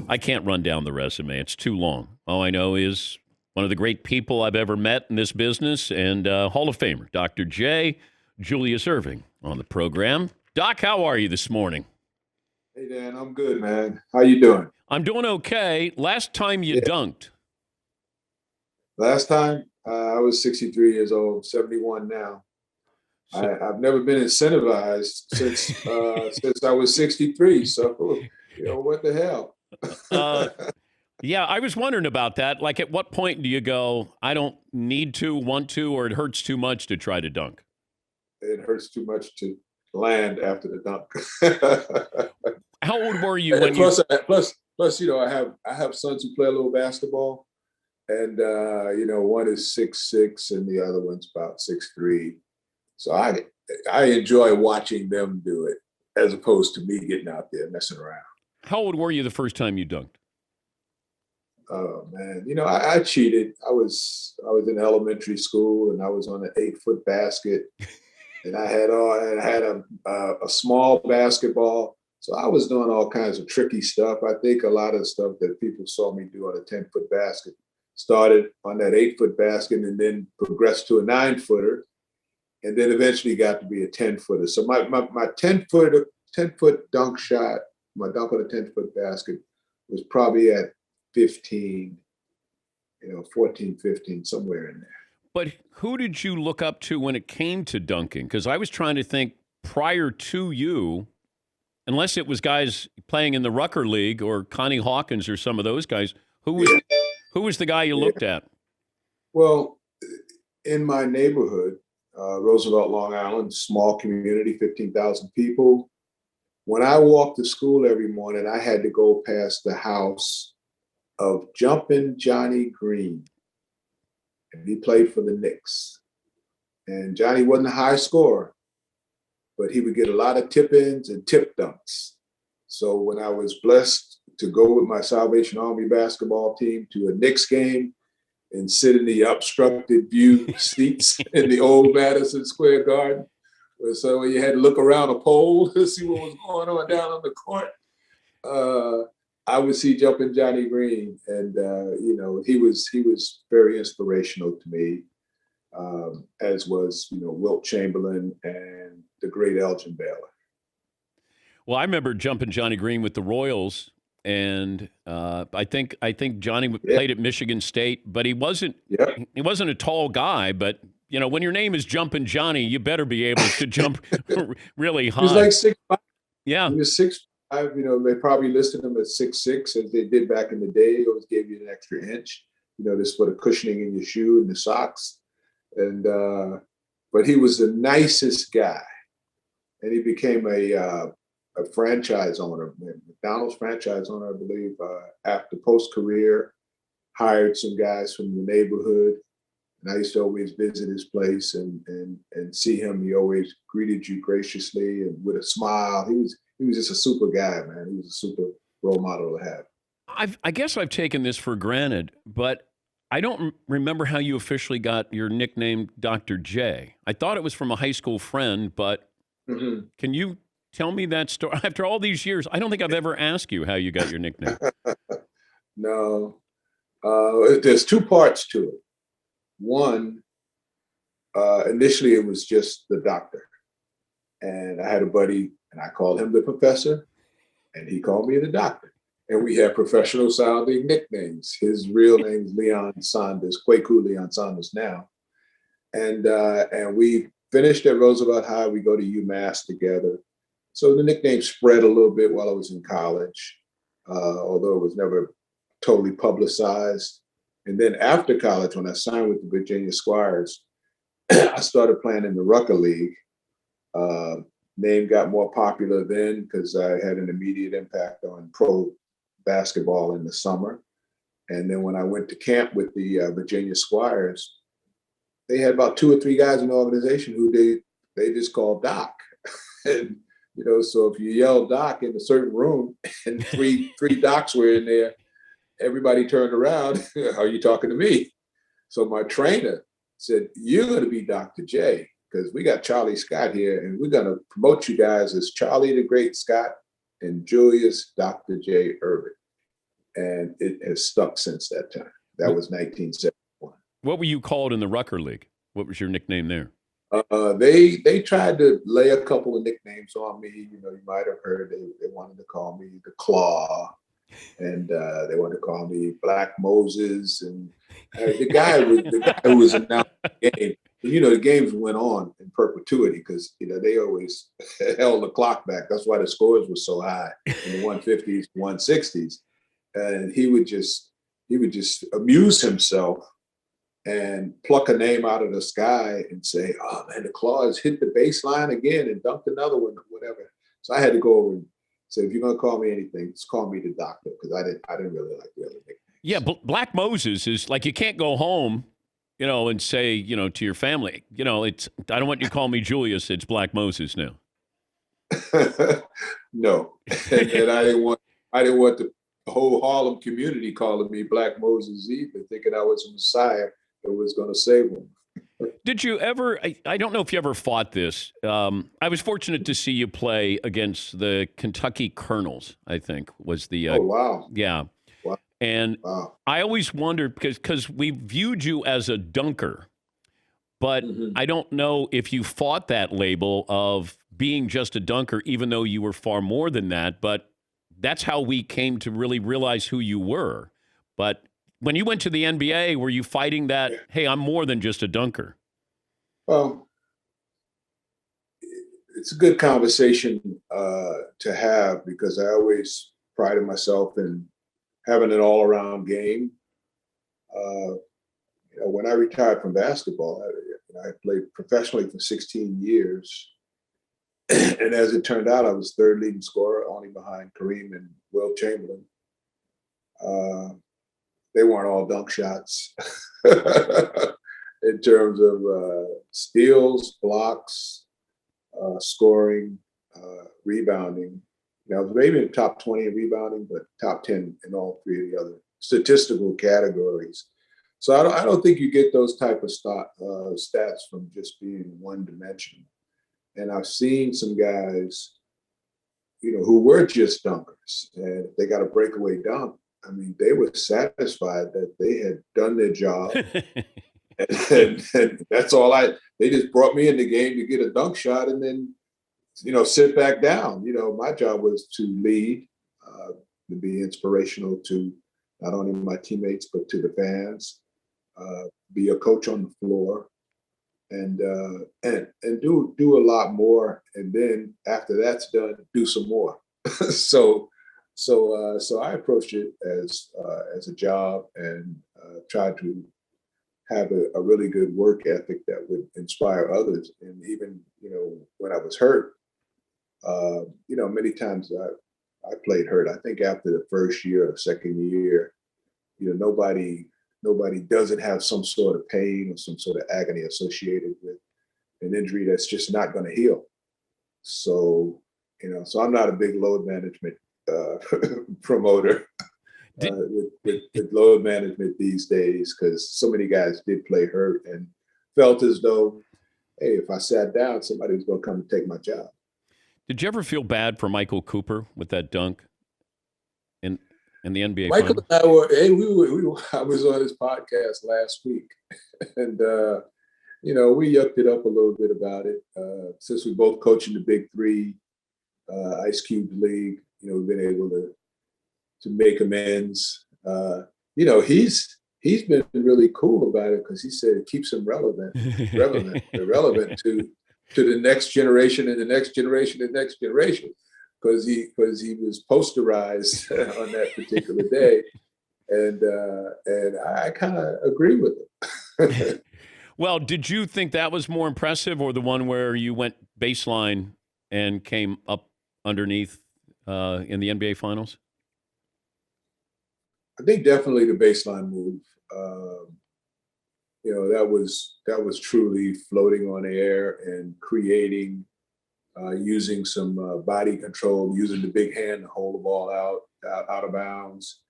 I can't run down the resume. It's too long. All I know is one of the great people I've ever met in this business and Hall of Famer, Dr. J. Julius Erving, on the program. Doc, how are you this morning? Hey Dan, I'm good, man. How you doing? I'm doing okay. Last time you Yeah. dunked. Last time I was 63 years old, 71 now. So, I've never been incentivized since I was 63. So what the hell? uh, yeah, I was wondering about that. Like, at what point do you go, I don't need to, want to, or it hurts too much to try to dunk? It hurts too much to land after the dunk. How old were you And when you? plus, I have sons who play a little basketball, and one is 6'6", and the other one's about 6'3". So I enjoy watching them do it as opposed to me getting out there messing around. How old were you the first time you dunked? Oh man, I cheated. I was in elementary school and I was on an 8-foot basket, and I had a small basketball. So I was doing all kinds of tricky stuff. I think a lot of stuff that people saw me do on a 10-foot basket started on that 8-foot basket and then progressed to a 9-footer, and then eventually got to be a 10-footer. So my 10-foot dunk shot, my dunk on a 10-foot basket was probably at 15, 14, 15, somewhere in there. But who did you look up to when it came to dunking? Because I was trying to think prior to you, unless it was guys playing in the Rucker League or Connie Hawkins or some of those guys, who was the guy you looked at? Well, in my neighborhood, Roosevelt, Long Island, small community, 15,000 people. When I walked to school every morning, I had to go past the house of Jumpin' Johnny Green, and he played for the Knicks. And Johnny wasn't a high scorer, but he would get a lot of tip-ins and tip dunks. So when I was blessed to go with my Salvation Army basketball team to a Knicks game and sit in the obstructed view seats in the old Madison Square Garden, so you had to look around a pole to see what was going on down on the court. I would see Jumpin' Johnny Green, and he was very inspirational to me, as was Wilt Chamberlain and the great Elgin Baylor. Well, I remember Jumping Johnny Green with the Royals, and I think Johnny played at Michigan State, but he wasn't a tall guy. But when your name is Jumping Johnny, you better be able to jump really high. He was like 6'5". Yeah, He was 6'5". They probably listed him at 6'6", as they did back in the day. They always gave you an extra inch, just for the cushioning in your shoe and the socks. And but he was the nicest guy, and he became a franchise owner, McDonald's franchise owner, I believe. After post-career, hired some guys from the neighborhood, and I used to always visit his place and see him. He always greeted you graciously and with a smile. He was just a super guy, man. He was a super role model to have. I guess I've taken this for granted, but I don't remember how you officially got your nickname Dr. J. I thought it was from a high school friend, but Can you tell me that story? After all these years, I don't think I've ever asked you how you got your nickname. No, there's two parts to it. One, initially it was just the doctor, and I had a buddy, and I called him the professor, and he called me the doctor. And we had professional sounding nicknames. His real name is Leon Saunders, Kwaku Leon Saunders now. And we finished at Roosevelt High. We go to UMass together. So the nickname spread a little bit while I was in college, although it was never totally publicized. And then after college, when I signed with the Virginia Squires, I started playing in the Rucker League. Name got more popular then because I had an immediate impact on pro basketball in the summer. And then when I went to camp with the Virginia Squires, they had about 2 or 3 guys in the organization who they just called Doc. And so if you yell Doc in a certain room and three Docs were in there, everybody turned around. Are you talking to me? So my trainer said, "You're going to be Dr. J, because we got Charlie Scott here, and we're going to promote you guys as Charlie the Great Scott and Julius Dr. J Erving." and it has stuck since that time. That was 1971. What were you called in the Rucker League? What was your nickname there? They tried to lay a couple of nicknames on me. You might have heard they wanted to call me the Claw, and they wanted to call me Black Moses. And the guy who was announcing the game. The games went on in perpetuity because they always held the clock back. That's why the scores were so high in the 150s, 160s, and he would just amuse himself and pluck a name out of the sky and say, "Oh man, the Claw has hit the baseline again and dunked another one," or whatever. So I had to go over and say, "If you're gonna call me anything, just call me the Doctor," because I didn't really like the other nicknames. Yeah, Black Moses is like, you can't go home, and say, to your family, it's, I don't want you to call me Julius. It's Black Moses now. No, and I didn't want the whole Harlem community calling me Black Moses either, thinking I was a messiah that was going to save them. Did you ever, I don't know if you ever fought this. I was fortunate to see you play against the Kentucky Colonels, I think was the. Oh, wow. Yeah. Wow. And Wow. I always wondered, because we viewed you as a dunker, but I don't know if you fought that label of being just a dunker, even though you were far more than that. But that's how we came to really realize who you were. But when you went to the NBA, were you fighting that, hey, I'm more than just a dunker? Well, it's a good conversation to have, because I always prided myself in having an all-around game. When I retired from basketball, I played professionally for 16 years. And as it turned out, I was third leading scorer, only behind Kareem and Wilt Chamberlain. They weren't all dunk shots in terms of steals, blocks, scoring, rebounding. I was maybe in the top 20 in rebounding, but top 10 in all three of the other statistical categories. So I don't think you get those type of stats from just being one dimensional. And I've seen some guys, who were just dunkers, and if they got a breakaway dunk, I mean, they were satisfied that they had done their job. and that's all they just brought me in the game to get a dunk shot and then, sit back down. My job was to lead, to be inspirational to not only my teammates, but to the fans, be a coach on the floor, and do a lot more. And then after that's done, do some more. So I approached it as a job, and tried to have a really good work ethic that would inspire others. And even, when I was hurt, many times I played hurt. I think after the first year or second year, nobody doesn't have some sort of pain or some sort of agony associated with an injury that's just not going to heal. So, so I'm not a big load management promoter with load management these days, because so many guys did play hurt and felt as though, hey, if I sat down, somebody was going to come and take my job. Did you ever feel bad for Michael Cooper with that dunk in the NBA? Michael final? and I were, I was on his podcast last week, and we yucked it up a little bit about it. Since we both coach in the Big Three, Ice Cube League, we've been able to make amends. He's been really cool about it, because he said it keeps him relevant to the next generation and the next generation and the next generation, because he was posterized on that particular day, and I kind of agree with him. Well, did you think that was more impressive, or the one where you went baseline and came up underneath in the NBA Finals? I think definitely the baseline move. That was truly floating on air and creating, using some body control, using the big hand to hold the ball out of bounds,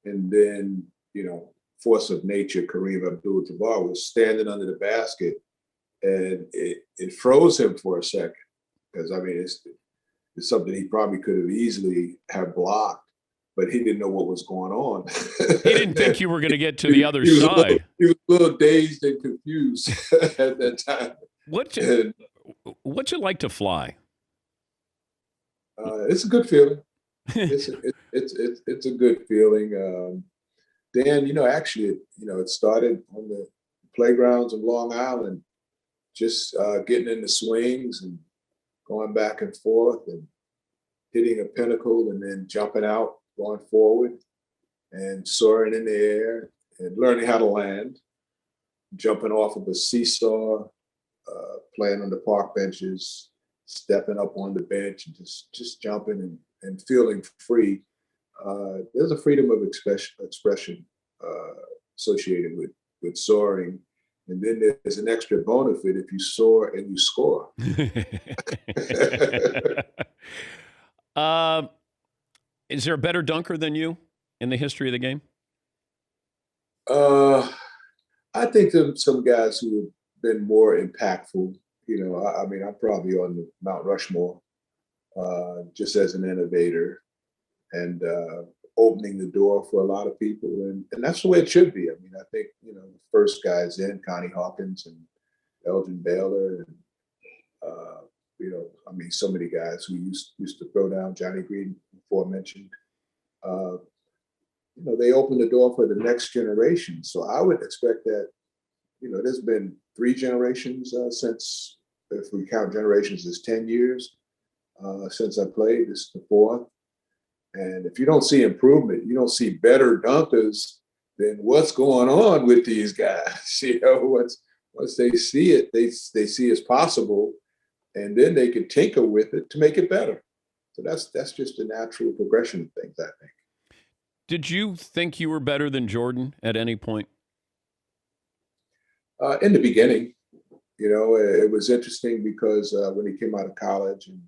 and then force of nature. Kareem Abdul-Jabbar was standing under the basket, and it froze him for a second, because I mean it's something he probably could have easily have blocked. but he didn't know what was going on. He didn't think you were going to get to the other side. He was a little dazed and confused at that time. What's it like to fly? It's a good feeling. It's a good feeling. Dan, actually, it started on the playgrounds of Long Island, just getting in the swings and going back and forth and hitting a pinnacle and then jumping out, going forward and soaring in the air and learning how to land, jumping off of a seesaw, playing on the park benches, stepping up on the bench and just jumping and feeling free. There's a freedom of expression associated with soaring. And then there's an extra benefit if you soar and you score. Is there a better dunker than you in the history of the game? I think there's some guys who have been more impactful. I'm probably on the Mount Rushmore, just as an innovator and opening the door for a lot of people. And that's the way it should be. I think, the first guys in, Connie Hawkins and Elgin Baylor, and, so many guys who used to throw down, Johnny Green, before mentioned. They opened the door for the next generation. So I would expect that, there's been 3 generations since, if we count generations as 10 years since I played. This is the 4th. And if you don't see improvement, you don't see better dunkers, then what's going on with these guys? Once they see it, they see it's possible, and then they can tinker with it to make it better. So that's just a natural progression of things, I think. Did you think you were better than Jordan at any point? In the beginning, it was interesting because when he came out of college, and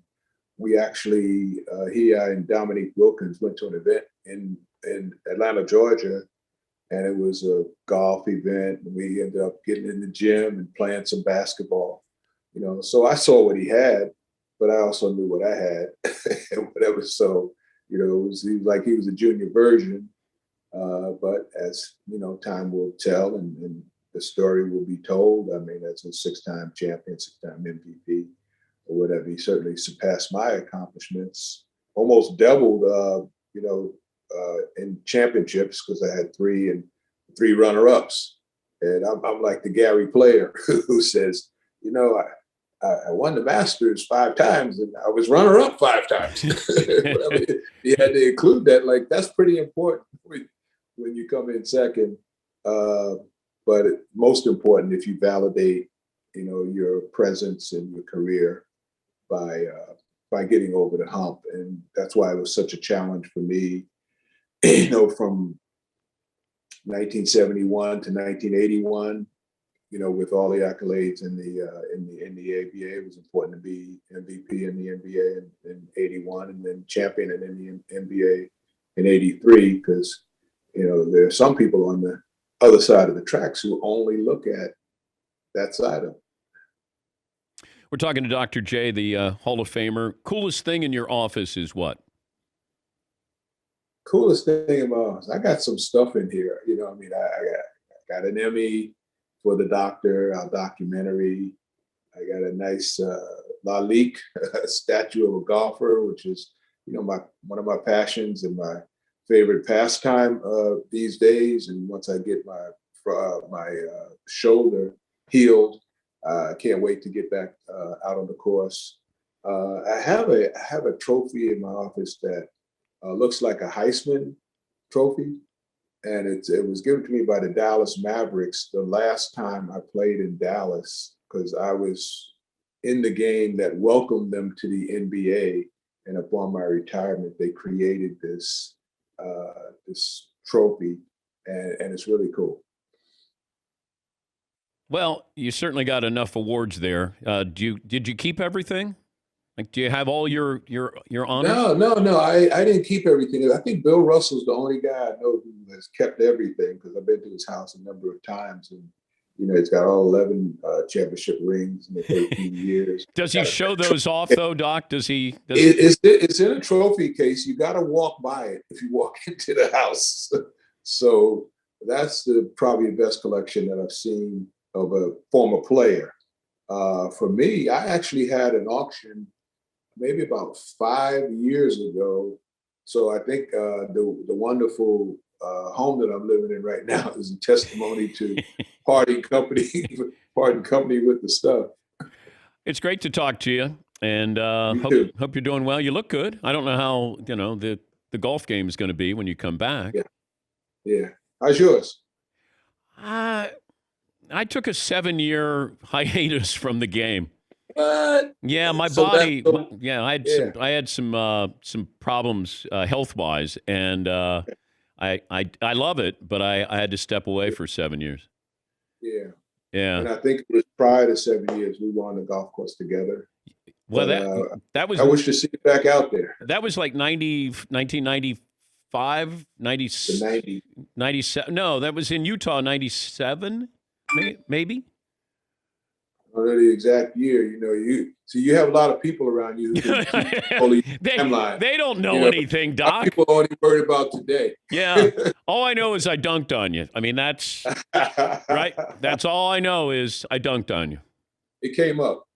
we actually, I and Dominique Wilkins went to an event in Atlanta, Georgia, and it was a golf event. And we ended up getting in the gym and playing some basketball. So I saw what he had, but I also knew what I had and whatever. So, he was like he was a junior version. But as time will tell, and the story will be told. As a 6-time champion, 6-time MVP, or whatever, he certainly surpassed my accomplishments. Almost doubled, in championships, because I had 3 and 3 runner-ups. And I'm like the Gary Player who says, I won the Masters 5 times and I was runner-up 5 times. He had to include that. Like, that's pretty important when you come in second. But most important, if you validate, your presence in your career by getting over the hump. And that's why it was such a challenge for me, from 1971 to 1981, with all the accolades in the ABA. It was important to be MVP in the NBA in 81, and then champion in the NBA in 83, because there are some people on the other side of the tracks who only look at that side of it. We're talking to Dr. J, the Hall of Famer. Coolest thing in your office is what? Coolest thing in my office, I got some stuff in here. I got an Emmy for The Doctor, our documentary. I got a nice Lalique statue of a golfer, which is, one of my passions and my favorite pastime these days. And once I get my shoulder healed, I can't wait to get back out on the course. I have a trophy in my office that looks like a Heisman trophy, and it was given to me by the Dallas Mavericks the last time I played in Dallas, because I was in the game that welcomed them to the NBA. And upon my retirement, they created this trophy, and it's really cool. Well, you certainly got enough awards there. Did you keep everything? Like, do you have all your honors? No. I didn't keep everything. I think Bill Russell's the only guy I know who has kept everything, because I've been to his house a number of times, and He's got all 11 championship rings in the 13 years. Does he show those off though, Doc? It's in a trophy case. You got to walk by it if you walk into the house. So that's probably the best collection that I've seen of a former player. For me, I actually had an auction maybe about 5 years ago. So I think the wonderful home that I'm living in right now is a testimony to parting company with the stuff. It's great to talk to you, and hope you're doing well. You look good. I don't know how the golf game is going to be when you come back. Yeah. How's yours? I took a 7-year hiatus from the game. What? Yeah, my body. I had some problems health-wise, and I love it, but I had to step away for 7 years. Yeah. Yeah. And I think it was prior to 7 years we were on the golf course together. Well, but, that was. I wish to see you back out there. That was like 1995, 90, 97. No, that was in Utah, 97, maybe. I don't know the exact year. You have a lot of people around you who can keep they don't know anything, Doc. People only worried about today. Yeah. All I know is I dunked on you. I mean, that's right. That's all I know is I dunked on you. It came up.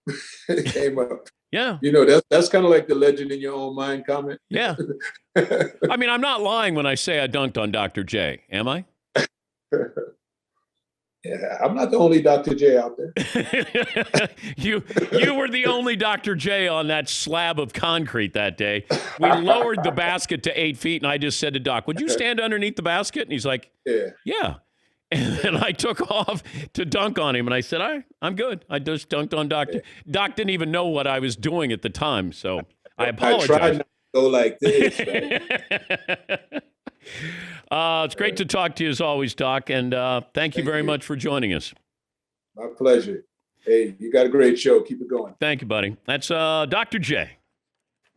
It came up. Yeah. That's kind of like the legend in your own mind comment. Yeah. I mean, I'm not lying when I say I dunked on Dr. J, am I? Yeah, I'm not the only Dr. J out there. You were the only Dr. J on that slab of concrete that day. We lowered the basket to 8 feet, and I just said to Doc, "Would you stand underneath the basket?" And he's like, "Yeah." And then I took off to dunk on him, and I said, I'm good. I just dunked on Doc. Doc didn't even know what I was doing at the time, so I apologize. I tried not to go like this. Right? It's great to talk to you as always, Doc, and thank you very much for joining us. My pleasure. Hey, you got a great show. Keep it going. Thank you, buddy. That's Dr. J.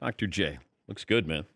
Dr. J. Looks good, man.